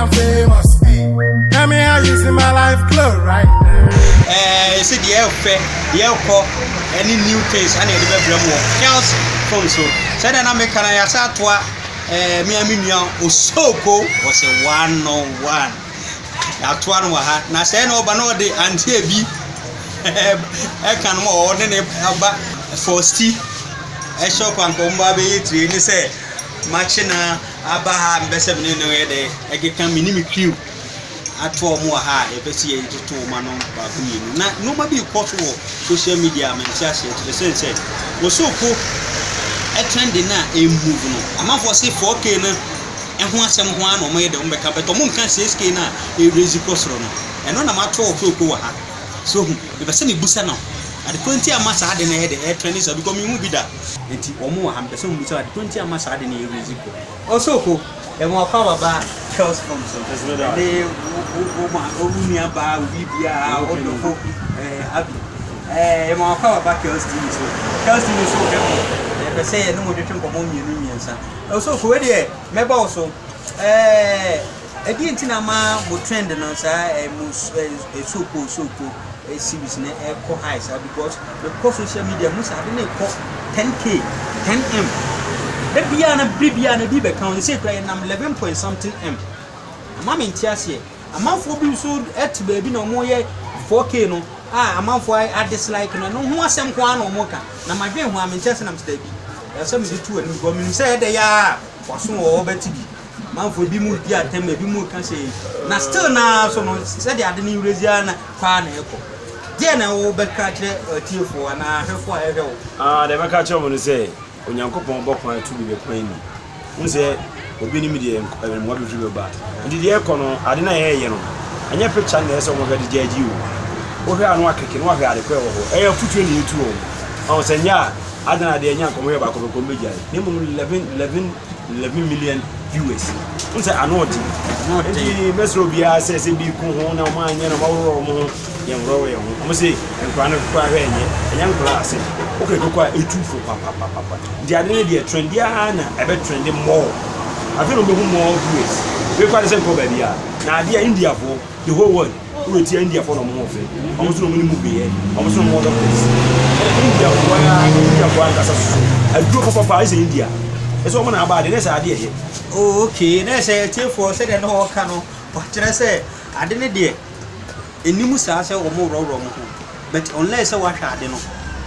I'm famous. Tell me how you see my life clear right now. You see the air fair, the air call, any new things, and the bedroom else from so. Said an American, I sat to Miami Osoko was a 101. At one was hat. Now say no, but no, the anti be I can more than about for Steve. A shop and Bombabe, you say, Machina, Abaha, Bessem, I get come minimum crew. At 4 more high, if I see it to Manon Bakunin. Nobody possible social media, and just to the sense was so cool. A trending now a movement. A month was 4K and once someone or made them back up at the moon can say Skina, a risicus runner. And on a matter of Cocoa. So, if I send a busano at the 20 amas had in the head, air trainers are becoming movie that. And or more, I'm the same with 20 amas had in a risico. Also, and more cover back. Charles from so they near bar Libya or the hope Abbey. My power back Kelsey so Kelsey is so careful. They say no more different from Unions. Also, for the maybe also again Tinama would trend and answer a most a so a series in air eyes because the social media must have been 10K 10M. The Biana Bibe count, they say, I'm 11 point something M. A mamma in Tiasia. A month for being sold at baby no more 4K no. A month for I dislike no more some one or mocha. Now my dream, I'm in Chester, I'm steady. There's some two and women said they are for soon or better. Man for be moved yet, 10 maybe more can say. Now still now, so no said they are the new Louisiana Pan Echo. Then I will be catch a tear for and I have for a go. Ah, they will catch up when they say. Onyankopon bokwan to be kwan ni unse obi ni media en mo be drive ba ndi de ekono ade na ye no anya picture na eso mo ga de jaji wo hwe anu akeke no hwe ade kwa wo ho e futu ni yitu o on senya ade na de nya nkomo ye ba ko ko meja ni mo 11 million viewers unse anoti ndi mesro bia se bi ku ho na mo anya na mo woro mo ye woro ye ho mo se nkwa na kwa hwe enye anya nkwa ase okay kwa etufu papa ndi ade ne de trend ya na ebe trend more I feel no more viewers we kwa se ko ba bia na ade India for the whole world we ti India for no more fe almost no money move here almost no more place India for anga so I grew up papa is India eso mo na aba ade ne sa ade he okay na say tie for say de no ka no o kire say ade ne de enimu sa say o mo ro mo but unless say wa hwa ade no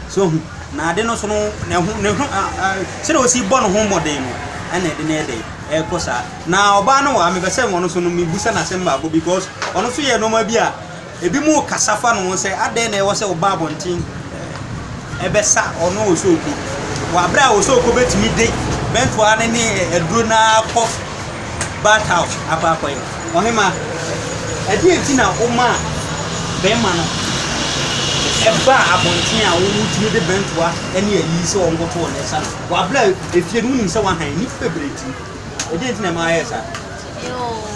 so na ade no so no ne se do si bo no ho modern no ana de na de e ko sa na oba no wa me be say mo so no me busa na se mba go because ono so ye no ma bi a ebi mu kasafa no say ade na e wo say oba abontin e be sa ono o so ku wa bra o so ko betimi de bento ane ni eduro na ko bat house apa ko e ohima e di entina o ma be ma no eba abontin a wo mutimi de bentoa ene ayi se wo ngoto wo nesa wa bla efie no nim se wa han ni febreti e dey tina ma yesa yo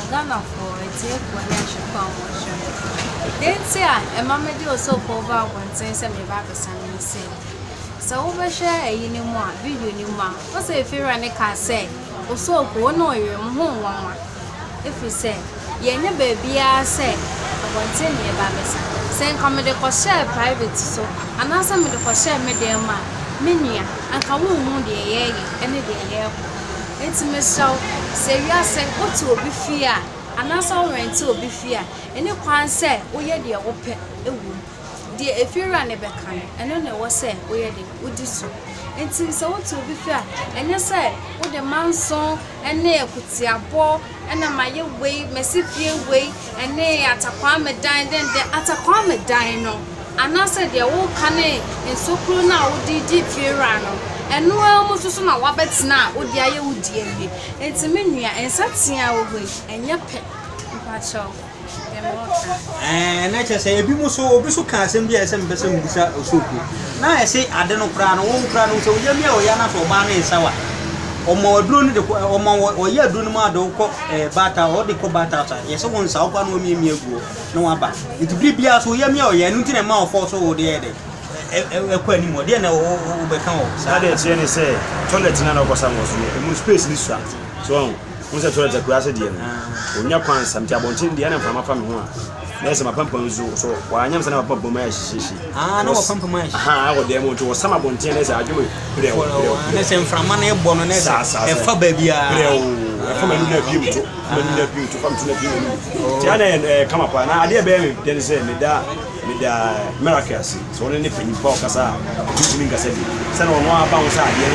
Ghana for etie ko ya shikwa wo sho den se a e ma me di oso ko ba abontin se me ba besa ni se so wo be share eyi ni mu a video ni mu a wo se efira ne ka se oso ko no yere mu ho nwanwa efi se ye nya ba bia se abontin ne ba besa sen come de ko share private so anasa me de ko share me dem ma menua anka wo hu de ye ene de ye ko etime so se wi ase otu obi fi a anasa wo rent obi fi a ene kwan se wo ye de wo pe ewu de efira ne be kan ene ne wo se wo ye de odi so enti se otu obi fi a ene se wo de manson ene ekutiabo ena maye we mesifie we ene atakwa me dan den de atakwa me dan no anase de wo kane ensokuru na wo di fiera no eno amu susu na wabetina wo di aye wo di awie enti menua ensatia wo we enye pe mpacho na chese ebi mu so obi so ka asem bia esem bese mbusa osoku na ese ade no kra no wo kra no so wo yamia wo ya na so ba na ensawa omo oduro ni de omo wo ya aduro ni ma do ko bata o de ko bata ta ye so won sa kwa no mi aguo na wa ba it bibia so yamia wo ya nu ti na ma ofo so wo de de e kwa ni mo de na wo be kan wo sa de tie ni say toilet na no ko sa mo so e mu space ni so unse toilet akura se die no onya kwan samti abontin die na fama fa me ho a na se mapampa nzu so wanyam se na mapampa ma ya shishi na wapampa ma ya aha wo de mo to wo sama abontin na se adwo pre wo na se mframa na ebo no na se e fa ba bia pre wo e fa manu na biu to manu na biu to fam to na biu ti ana kama pa na ade be me de se me da miracles so ne penyi pa kasa tumi ngasa bi se na ono aba wo sa ade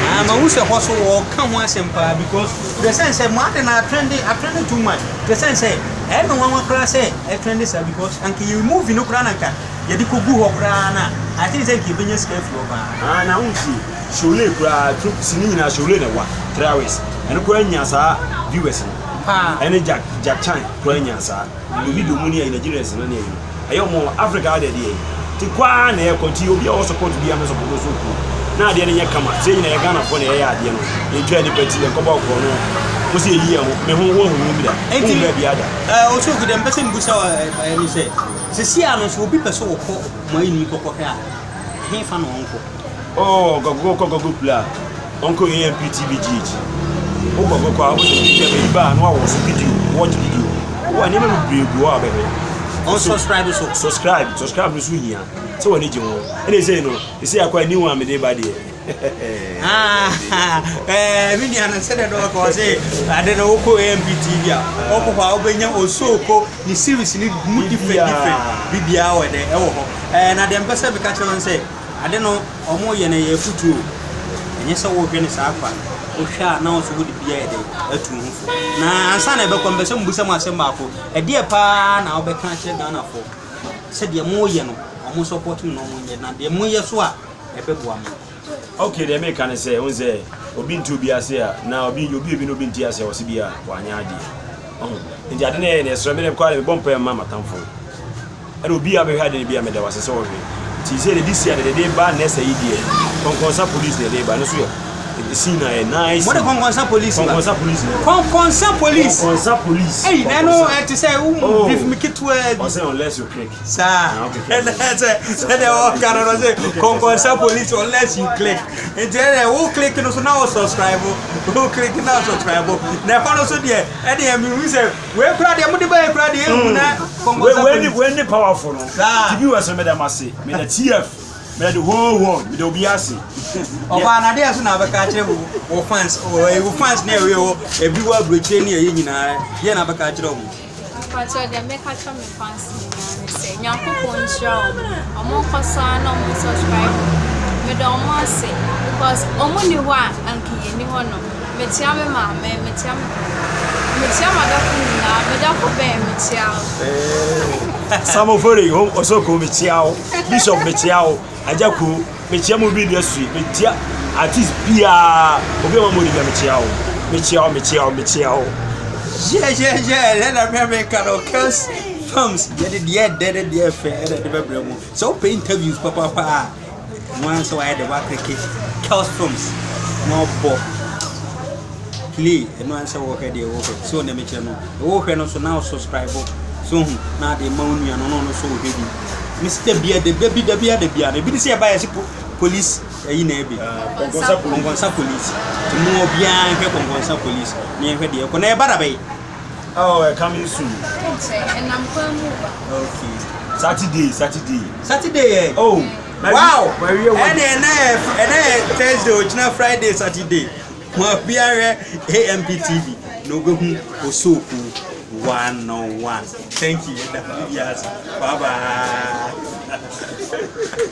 na ma wo se ho so wo ka ho asempa because the sense say ma na trending too much the sense say e no wan kra say e trending say because anke you move no kra nanka ye di ko gu ho kra na I think say ke benya scale flow ba na unti shole kra troop sini na shole na wa travis eno ko anya sa viewers pa ene jack chan ko anya sa no video mu ni ya Nigeria se na ne ayo mo Africa de dey ti kwa na e konti obi o support bi am support so ku na de ne kama sei na e Ghana for na e ya de no e twa ni peti e ko ba ko no mo se yi am me ho wo hu bi da enti bi ada o so ku dem pese mbusa ni se si ano so obi pese wo ko mo yi ni kokko ha he fa no onko oh go pla onko AMPTVGH o go ko abo se bi be ba no wo so video watch video wo ni me bi go abebe on subscribe no so hia so woni je won ene say no e say akwa ni wan me dey ba dey mi ni ana say do ko say ade no ko AMPTV a o ko fa obenya osoko ni series ni mu different bibia we dey e wo ho na dem pese be ka che say ade no omo ye na ye futuo enye say wo hwe ni sa akwa o hwa na o so wodi bia e dey atu hu na ansa na be ko mbese mbusa mu asem ba ko e de pa na obeka che Ghana fo se de mo ye no omo support no mo ye na de mo ye so a e be boa mo okay they make can say unze obi ntu bi ase a na obi no bi nti ase o se bia wanya ade nti ade ne so me kwa me bompa ya mama tamfo e obi a be hwa de bia me da wase so we ti say de this year de ba na say die konkonsa police de ba no so Sina nice. What Konkonsa police? Konkonsa police. Konkonsa police. Hey, no, to say brief me kit unless you click. Sir. And that's the all can say Konkonsa police unless you click. And then who click no so now subscribe. Who click now subscribe. Na kwa no so there. And we say we crowd dem dey buy crowd here na Konkonsa. When the powerful no. The viewers me dem say me the TF me the whole world me the obiase. Oba na dey so na be ka kire wo fans na we wo e bi wa broche ni e nyina ye na be ka kire wo Pacho dem make catch me fans ni say nyankopon show omo kosa na omo subscribe me don mo say because omo ni wa anki ni ho no me tia me ma me tia da kuna me da ko be me tia Samofori hom osoko me tia o bishop me tia o ajako me tia mo bi industry me tia artist bia obi ma mo di me tia o yeah let me caro cause films there fair the bebremu so pay interviews papa once so I the work cause films no bo play and no answer work there work so na me channel work no so now subscribe so na the money no so we be Mr. Bia the baby the bia be say buy police yi na ebe Konkonsa police to mo bia hwe Konkonsa police na hwe de ko na e bada bai coming soon and I'm going over okay Saturday oh wow and Thursday or Friday Saturday mo bia AMPTV no go hu osoku 101 thank you bye bye